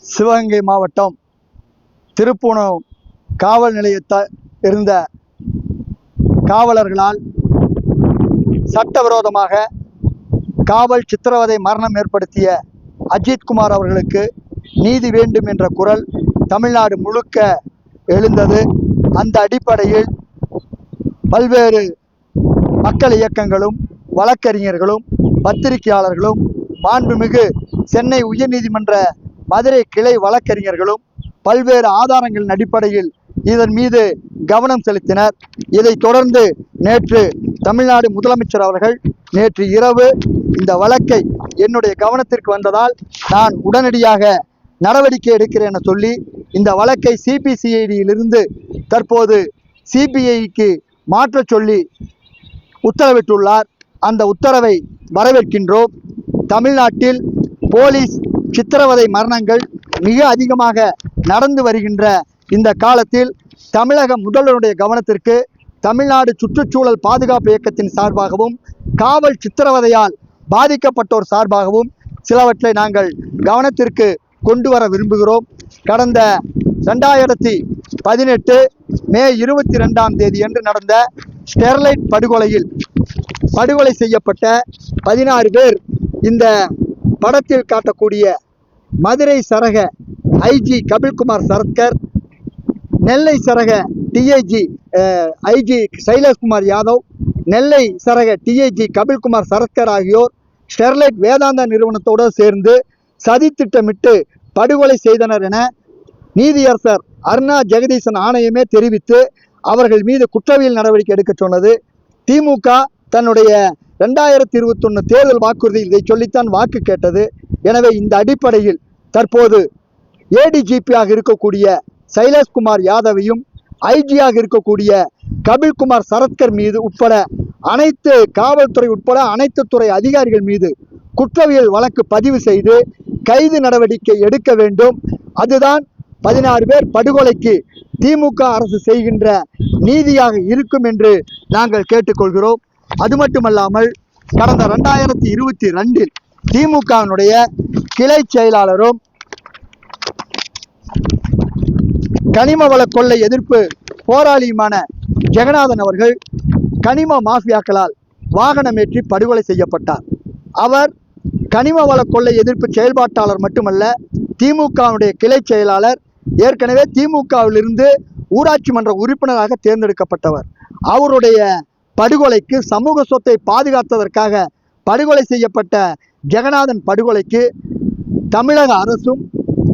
சிவகங்கை மாவட்டம் திருப்புவனம் காவல் நிலையத்தில் இருந்த காவலர்களால் சட்டவிரோதமாக காவல் சித்திரவதை மரணம் ஏற்படுத்திய அஜித்குமார் அவர்களுக்கு நீதி வேண்டும் என்ற குரல் தமிழ்நாடு முழுக்க எழுந்தது. அந்த அடிப்படையில் பல்வேறு மக்கள் இயக்கங்களும் வழக்கறிஞர்களும் பத்திரிகையாளர்களும் மாண்புமிகு சென்னை உயர்நீதிமன்ற மதுரை கிளை வழக்கறிஞர்களும் பல்வேறு ஆதாரங்களின் அடிப்படையில் இதன் மீது கவனம் செலுத்தினர். இதைத் தொடர்ந்து நேற்று தமிழ்நாடு முதலமைச்சர் அவர்கள் நேற்று இரவு இந்த வழக்கை என்னுடைய கவனத்திற்கு வந்ததால் நான் உடனடியாக நடவடிக்கை எடுக்கிறேன் என சொல்லி இந்த வழக்கை சிபிசிஐடியிலிருந்து தற்போது சிபிஐக்கு மாற்றச் சொல்லி உத்தரவிட்டுள்ளார். அந்த உத்தரவை வரவேற்கின்றோம். தமிழ்நாட்டில் போலீஸ் சித்திரவதை மரணங்கள் மிக அதிகமாக நடந்து வருகின்ற இந்த காலத்தில் தமிழக முதல்வருடைய கவனத்திற்கு தமிழ்நாடு சுற்றுச்சூழல் பாதுகாப்பு இயக்கத்தின் சார்பாகவும் காவல் சித்திரவதையால் பாதிக்கப்பட்டோர் சார்பாகவும் சிலவற்றை நாங்கள் கவனத்திற்கு கொண்டு வர விரும்புகிறோம். கடந்த 2018 மே 22 அன்று நடந்த ஸ்டெர்லைட் படுகொலையில் படுகொலை செய்யப்பட்ட 16 பேர் இந்த படத்தில் காட்டக்கூடிய மதுரை சரக ஐஜி கபில்குமார் சரத்கர், நெல்லை சரக டிஐஜி ஐஜி சைலேஷ்குமார் யாதவ், நெல்லை சரக டிஐஜி கபில்குமார் சரத்கர் ஆகியோர் ஸ்டெர்லைட் வேதாந்தா நிறுவனத்தோடு சேர்ந்து சதி திட்டமிட்டு படுகொலை செய்தனர் என நீதியரசர் அருணா ஜெகதீசன் ஆணையமே தெரிவித்து அவர்கள் மீது குற்றவியல் நடவடிக்கை எடுக்க சொன்னது. திமுக தன்னுடைய 2021 தேர்தல் வாக்குறுதியில் இதை சொல்லித்தான் வாக்கு கேட்டது. எனவே இந்த அடிப்படையில் தற்போது ஏடிஜிபியாக இருக்கக்கூடிய சைலேஷ்குமார் யாதவையும் ஐஜியாக இருக்கக்கூடிய கபில்குமார் சரத்கர் மீது உட்பட அனைத்து காவல்துறை உட்பட அனைத்து துறை அதிகாரிகள் மீது குற்றவியல் வழக்கு பதிவு செய்து கைது நடவடிக்கை எடுக்க வேண்டும். அதுதான் 16 பேர் படுகொலைக்கு திமுக அரசு செய்கின்ற நீதியாக இருக்கும் என்று நாங்கள் கேட்டுக்கொள்கிறோம். அது மட்டுமல்லாமல் கடந்த 2022 திமுகவினுடைய கிளை செயலாளரும் கனிம வள கொள்ளை எதிர்ப்பு போராளியுமான ஜெகநாதன் அவர்கள் கனிம மாஃபியாக்களால் வாகனமேற்றி படுகொலை செய்யப்பட்டார். அவர் கனிம வள கொள்ளை எதிர்ப்பு செயல்பாட்டாளர் மட்டுமல்ல, திமுகவுடைய கிளை செயலாளர், ஏற்கனவே திமுகவிலிருந்து ஊராட்சி மன்ற உறுப்பினராக தேர்ந்தெடுக்கப்பட்டவர். அவருடைய படுகொலைக்கு சமூக சொத்தை பாதுகாத்ததற்காக படுகொலை செய்யப்பட்ட ஜெகநாதன் படுகொலைக்கு தமிழக அரசும்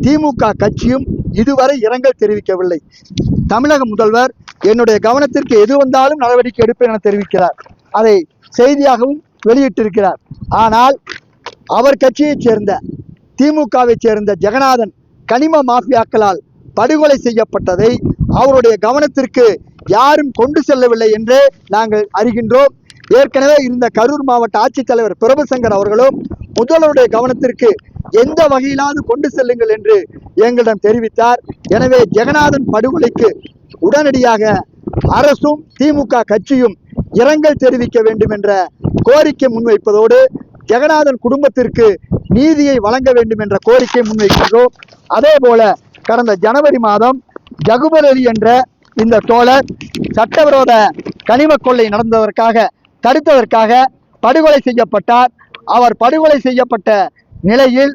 திமுக கட்சியும் இதுவரை இரங்கல் தெரிவிக்கவில்லை. தமிழக முதல்வர் என்னுடைய கவனத்திற்கு எது வந்தாலும் நடவடிக்கை எடுப்பேன் என தெரிவிக்கிறார். அதை செய்தியாகவும் வெளியிட்டிருக்கிறார். ஆனால் அவர் கட்சியைச் சேர்ந்த திமுகவை சேர்ந்த ஜெகநாதன் கனிம மாஃபியாக்களால் படுகொலை செய்யப்பட்டதை அவருடைய கவனத்திற்கு யாரும் கொண்டு செல்லவில்லை என்றே நாங்கள் அறிகின்றோம். ஏற்கனவே இருந்த கரூர் மாவட்ட ஆட்சித்தலைவர் பிரபுசங்கர் அவர்களும் முதல்வருடைய கவனத்திற்கு எந்த வகையிலாவது கொண்டு செல்லுங்கள் என்று எங்களிடம் தெரிவித்தார். எனவே ஜெகநாதன் படுகொலைக்கு உடனடியாக அரசும் திமுக கட்சியும் இரங்கல் தெரிவிக்க வேண்டும் என்ற கோரிக்கை முன்வைப்பதோடு ஜெகநாதன் குடும்பத்திற்கு நீதியை வழங்க வேண்டும் என்ற கோரிக்கை முன்வைக்கின்றோம். அதே போல கடந்த ஜனவரி மாதம் ஜகுபர் அலி என்ற இந்த தோழர் சட்டவிரோத கனிம கொள்ளை தடுத்ததற்காக படுகொலை செய்யப்பட்டார். அவர் படுகொலை செய்யப்பட்ட நிலையில்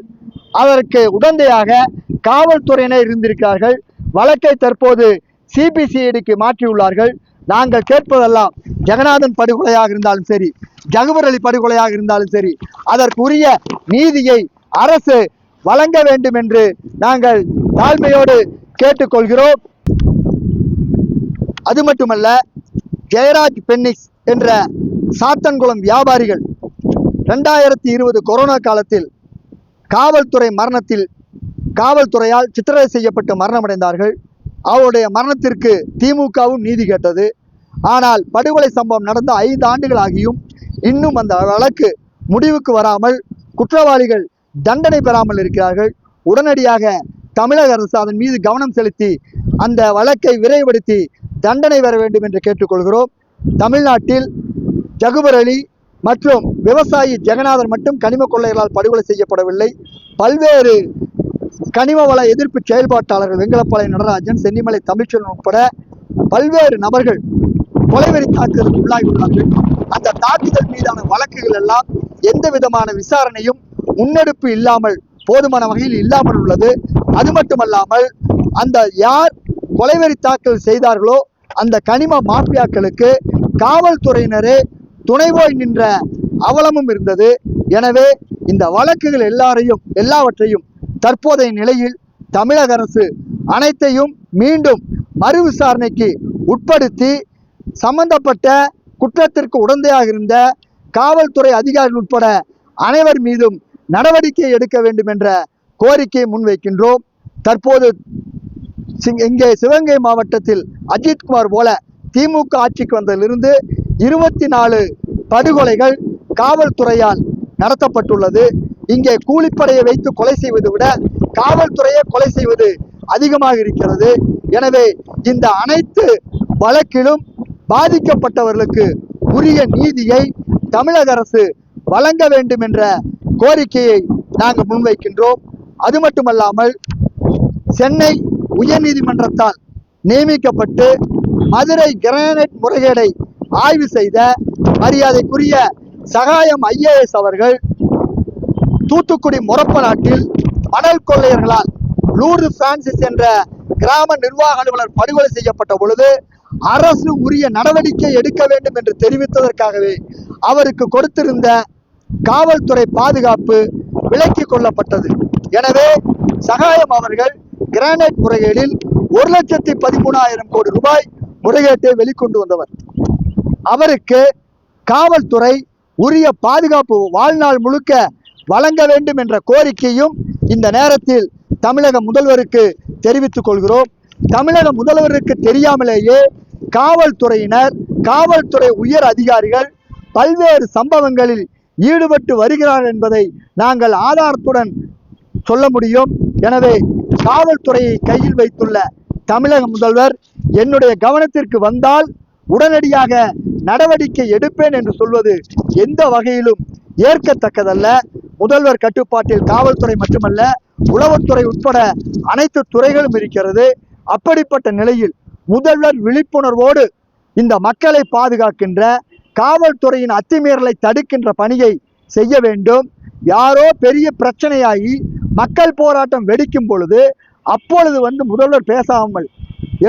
அதற்கு உடந்தையாக காவல்துறையினர் இருந்திருக்கிறார்கள். வழக்கை தற்போது சிபிசிஐடிக்கு மாற்றியுள்ளார்கள். நாங்கள் கேட்பதெல்லாம் ஜெகநாதன் படுகொலையாக இருந்தாலும் சரி, ஜகுபர் அலி படுகொலையாக இருந்தாலும் சரி, அதற்குரிய நீதியை அரசு வழங்க வேண்டும் என்று நாங்கள் தாழ்மையோடு கேட்டுக்கொள்கிறோம். அது மட்டுமல்ல, ஜெயராஜ் பென்னிக்ஸ் என்ற சாத்தன்குளம் வியாபாரிகள் 2020 கொரோனா காலத்தில் காவல்துறையால் சித்திரவதை செய்யப்பட்டு மரணமடைந்தார்கள். அவருடைய மரணத்திற்கு திமுகவும் நீதி கேட்டது. ஆனால் படுகொலை சம்பவம் நடந்த 5 ஆண்டுகள் ஆகியும் இன்னும் அந்த வழக்கு முடிவுக்கு வராமல் குற்றவாளிகள் தண்டனை பெறாமல் இருக்கிறார்கள். உடனடியாக தமிழக அரசு அதன் மீது கவனம் செலுத்தி அந்த வழக்கை விரைவுபடுத்தி தண்டனை பெற வேண்டும் என்று கேட்டுக்கொள்கிறோம். தமிழ்நாட்டில் ஜகுபர் அலி மற்றும் விவசாயி ஜெகநாதன் மட்டும் கனிம கொள்ளைகளால் படுகொலை செய்யப்படவில்லை. பல்வேறு கனிம வள எதிர்ப்பு செயல்பாட்டாளர்கள் வெங்கலப்பாளையம் நடராஜன், சென்னிமலை தமிழ்ச்செல்வன் உட்பட பல்வேறு நபர்கள் கொலைவெறி தாக்குதலுக்கு உள்ளாகியுள்ளார்கள். அந்த தாக்குதல் மீதான வழக்குகள் எல்லாம் எந்த விதமான விசாரணையும் முன்னெடுப்பு இல்லாமல் போதுமான வகையில் இல்லாமல் உள்ளது. அது மட்டுமல்லாமல் அந்த யார் கொலைவெறி தாக்குதல் செய்தார்களோ அந்த கனிம மாஃபியாக்களுக்கு காவல்துறையினரே துணை போய் நின்ற அவலமும் இருந்தது. எனவே இந்த வழக்குகள் எல்லாவற்றையும் தற்போதைய நிலையில் தமிழக அரசு அனைத்தையும் மீண்டும் மறு விசாரணைக்கு உட்படுத்தி சம்பந்தப்பட்ட குற்றத்திற்கு உடந்தையாக இருந்த காவல்துறை அதிகாரிகள் உட்பட அனைவர் மீதும் நடவடிக்கை எடுக்க வேண்டும் என்ற கோரிக்கையை முன்வைக்கின்றோம். தற்போது இங்கே சிவகங்கை மாவட்டத்தில் அஜித்குமார் போல திமுக ஆட்சிக்கு வந்ததிலிருந்து 24 படுகொலைகள் காவல்துறையால் நடத்தப்பட்டுள்ளது. இங்கே கூலிப்படையை வைத்து கொலை செய்வதை விட காவல்துறையை கொலை செய்வது அதிகமாக இருக்கிறது. எனவே இந்த அனைத்து வழக்கிலும் பாதிக்கப்பட்டவர்களுக்கு உரிய நீதியை தமிழக அரசு வழங்க வேண்டும் என்ற கோரிக்கையை நாங்கள் முன்வைக்கின்றோம். அது மட்டுமல்லாமல் சென்னை உயர்நீதிமன்றத்தால் நியமிக்கப்பட்டு மதுரை கிரானைட் முறைகேடை ஆய்வு செய்த மரியாதைக்குரிய சகாயம் IAS அவர்கள் தூத்துக்குடி மொரப்பநாட்டில் மணல் கொள்ளையர்களால் லூர்து பிரான்சிஸ் என்ற கிராம நிர்வாக அலுவலர் படுகொலை செய்யப்பட்ட பொழுது அரசு உரிய நடவடிக்கை எடுக்க வேண்டும் என்று தெரிவித்ததற்காகவே அவருக்கு கொடுத்திருந்த காவல்துறை பாதுகாப்பு விலக்கிக் கொள்ளப்பட்டது. எனவே சகாயம் அவர்கள் கிரானைட் முறைகேடில் 1,13,000 கோடி ரூபாய் முறைகேட்டை வெளிக்கொண்டு வந்தவர். அவருக்கு காவல்துறை உரிய பாதுகாப்பு வாழ்நாள் முழுக்க வழங்க வேண்டும் என்ற கோரிக்கையும் இந்த நேரத்தில் தமிழக முதல்வருக்கு தெரிவித்துக் கொள்கிறோம். தமிழக முதல்வருக்கு தெரியாமலேயே காவல்துறையினர், காவல்துறை உயர் அதிகாரிகள் பல்வேறு சம்பவங்களில் ஈடுபட்டு வருகிறார்கள் என்பதை நாங்கள் ஆதாரத்துடன் சொல்ல முடியும். எனவே காவல்துறையை கையில் வைத்துள்ள தமிழக முதல்வர் என்னுடைய கவனத்திற்கு வந்தால் உடனடியாக நடவடிக்கை எடுப்பேன் என்று சொல்வது எந்த வகையிலும் ஏற்கத்தக்கதல்ல. முதல்வர் கட்டுப்பாட்டில் காவல்துறை மட்டுமல்ல, உளவுத்துறை உட்பட அனைத்து துறைகளும் இருக்கிறது. அப்படிப்பட்ட நிலையில் முதல்வர் விழிப்புணர்வோடு இந்த மக்களை பாதுகாக்கின்ற காவல்துறையின் அத்துமீறலை தடுக்கின்ற பணியை செய்ய வேண்டும். யாரோ பெரிய பிரச்சனையாகி மக்கள் போராட்டம் வெடிக்கும் பொழுது அப்பொழுது முதல்வர் பேசாமல்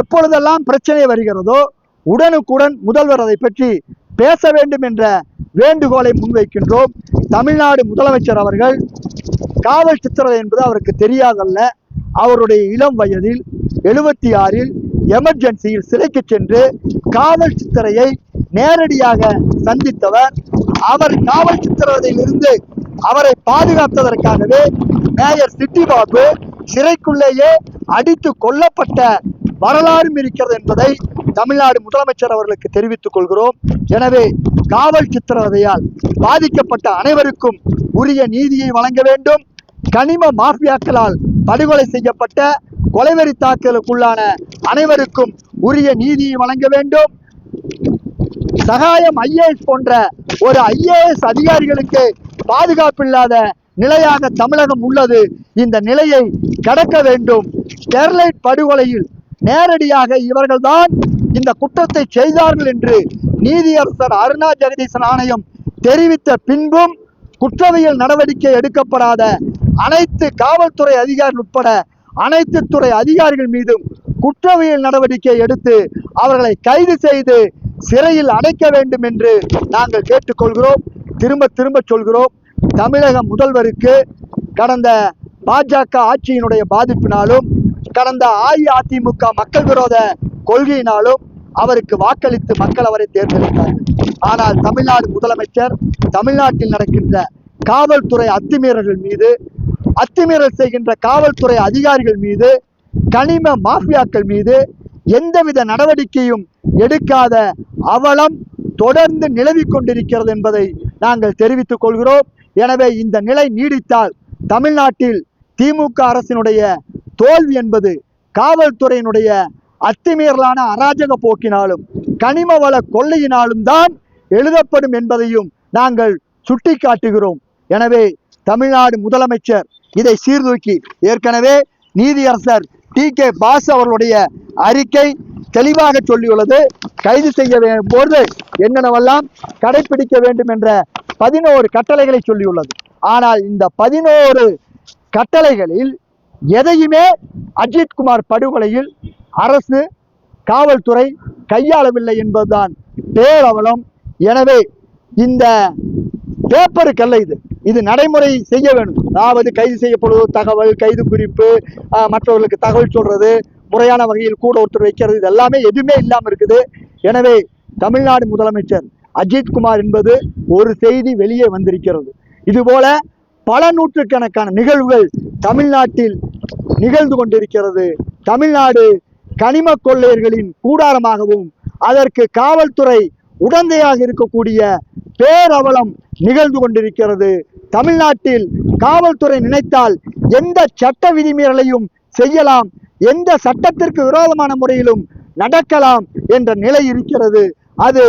எப்பொழுதெல்லாம் பிரச்சனை வருகிறதோ உடனுக்குடன் முதல்வர் அதை பற்றி பேச வேண்டும் என்ற வேண்டுகோளை முன்வைக்கின்றோம். தமிழ்நாடு முதலமைச்சர் அவர்கள் காவல் சித்திரவதை என்பது அவருக்கு தெரியாதல்ல. அவருடைய இளம் வயதில் 76 எமர்ஜென்சியில் சிறைக்கு சென்று காவல் சித்திரையை நேரடியாக சந்தித்தவர். அவர் காவல் சித்திரவதையிலிருந்து அவரை பாதுகாத்ததற்காகவே மேயர் சிட்டிபாபு சிறைக்குள்ளேயே அடித்து கொல்லப்பட்ட வரலாறும் இருக்கிறது என்பதை தமிழ்நாடு முதலமைச்சர் அவர்களுக்கு தெரிவித்துக் கொள்கிறோம். எனவே காவல் சித்திரவதையால் பாதிக்கப்பட்ட அனைவருக்கும் உரிய நீதியை வழங்க வேண்டும். கனிம மாஃபியாக்களால் படுகொலை செய்யப்பட்ட கொலைவெறி தாக்குதலுக்குள்ளான அனைவருக்கும் உரிய நீதியை வழங்க வேண்டும். சகாயம் IAS போன்ற ஒரு IAS அதிகாரிகளுக்கு பாதுகாப்பு இல்லாத நிலையாக தமிழகம் உள்ளது. இந்த நிலையை கடக்க வேண்டும். ஸ்டெர்லைட் படுகொலையில் நேரடியாக இவர்கள்தான் இந்த குற்றத்தை செய்தார்கள் என்று நீதியரசர் அருணா ஜெகதீசன் ஆணையம் தெரிவித்த பின்பும் குற்றவியல் நடவடிக்கை எடுக்கப்படாத அனைத்து காவல்துறை அதிகாரிகள் உட்பட அனைத்து துறை அதிகாரிகள் மீதும் குற்றவியல் நடவடிக்கை எடுத்து அவர்களை கைது செய்து சிறையில் அடைக்க வேண்டும் என்று நாங்கள் கேட்டுக்கொள்கிறோம். திரும்ப சொல்கிறோம், தமிழக முதல்வருக்கு கடந்த பாஜக ஆட்சியினுடைய பாதிப்பினாலும் கடந்த அஇஅதிமுக மக்கள் விரோத கொள்கையினாலும் அவருக்கு வாக்களித்து மக்கள் அவரை தேர்ந்தெடுத்தார்கள். ஆனால் தமிழ்நாடு முதலமைச்சர் தமிழ்நாட்டில் நடக்கின்ற காவல்துறை அத்துமீறல்கள் மீது, அத்துமீறல் செய்கின்ற காவல்துறை அதிகாரிகள் மீது, கனிம மாஃபியாக்கள் மீது எந்தவித நடவடிக்கையும் எடுக்காத அவலம் தொடர்ந்து நிலவிக் கொண்டிருக்கிறது என்பதை நாங்கள் தெரிவித்துக் கொள்கிறோம். எனவே இந்த நிலை நீடித்தால் தமிழ்நாட்டில் திமுக அரசினுடைய தோல்வி என்பது காவல்துறையினுடைய அத்துமீறலான அராஜக போக்கினாலும் கனிம வள கொள்ளையினாலும் தான் எழுதப்படும் என்பதையும் நாங்கள் சுட்டிக்காட்டுகிறோம். எனவே தமிழ்நாடு முதலமைச்சர் இதை சீர்தூக்கி ஏற்கனவே நீதியரசர் டி.கே. பாஸ் அவர்களுடைய அறிக்கை தெளிவாக சொல்லியுள்ளது. கைது செய்ய போது என்னென்னவெல்லாம் கடைபிடிக்க வேண்டும் என்ற 11 கட்டளைகளை சொல்லியுள்ளது. ஆனால் இந்த 11 கட்டளைகளில் எதையுமே அஜித்குமார் படுகொலையில் அரசு காவல்துறை கையாளவில்லை என்பதுதான் பேரவலம். எனவே இந்த பேப்பருக்கல்ல இது நடைமுறை செய்ய வேண்டும். அதாவது கைது செய்யப்படுவது தகவல், கைது குறிப்பு, மற்றவர்களுக்கு தகவல் சொல்றது, முறையான வகையில் கூட ஒருத்தர் வைக்கிறது, இது எல்லாமே எதுவுமே இல்லாமல் இருக்குது. எனவே தமிழ்நாடு முதலமைச்சர் அஜித்குமார் என்பது ஒரு செய்தி வெளியே வந்திருக்கிறது. இதுபோல பல நூற்றுக்கணக்கான நிகழ்வுகள் தமிழ்நாட்டில் நிகழ்ந்து கொண்டிருக்கிறது. தமிழ்நாடு கனிம கொள்ளையர்களின் கூடாரமாகவும் அதற்கு காவல்துறை உடந்தையாக இருக்கக்கூடிய பேரவலம் நிகழ்ந்து கொண்டிருக்கிறது. தமிழ்நாட்டில் காவல்துறை நினைத்தால் எந்த சட்ட விதிமீறலையும் செய்யலாம், எந்த சட்டத்திற்கு விரோதமான முறையிலும் நடக்கலாம் என்ற நிலை இருக்கிறது. அது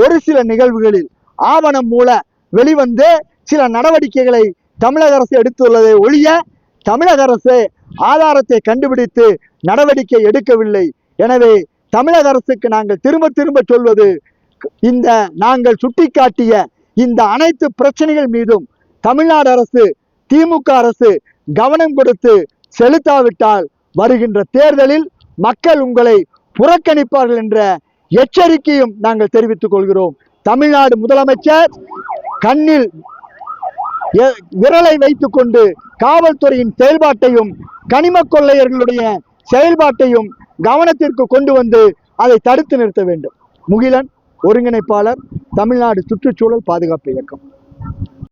ஒரு சில நிகழ்வுகளில் ஆவணம் மூல வெளிவந்து சில நடவடிக்கைகளை தமிழக அரசு எடுத்துள்ளதை ஒழிய தமிழக அரசு ஆதாரத்தை கண்டுபிடித்து நடவடிக்கை எடுக்கவில்லை. எனவே தமிழக அரசுக்கு நாங்கள் திரும்ப திரும்ப சொல்வது, இந்த நாங்கள் சுட்டிக்காட்டிய இந்த அனைத்து பிரச்சனைகள் மீதும் தமிழ்நாடு அரசு, திமுக அரசு கவனம் கொடுத்து செலுத்தாவிட்டால் வருகின்ற தேர்தலில் மக்கள் உங்களை புறக்கணிப்பார்கள் என்ற எச்சரிக்கையும் நாங்கள் தெரிவித்துக் கொள்கிறோம். தமிழ்நாடு முதலமைச்சர் கண்ணில் விரலை வைத்துக் கொண்டு காவல்துறையின் செயல்பாட்டையும் கனிம கொள்ளையர்களுடைய செயல்பாட்டையும் கவனத்திற்கு கொண்டு வந்து அதை தடுத்து நிறுத்த வேண்டும். முகிலன், ஒருங்கிணைப்பாளர், தமிழ்நாடு சுற்றுச்சூழல் பாதுகாப்பு இயக்கம்.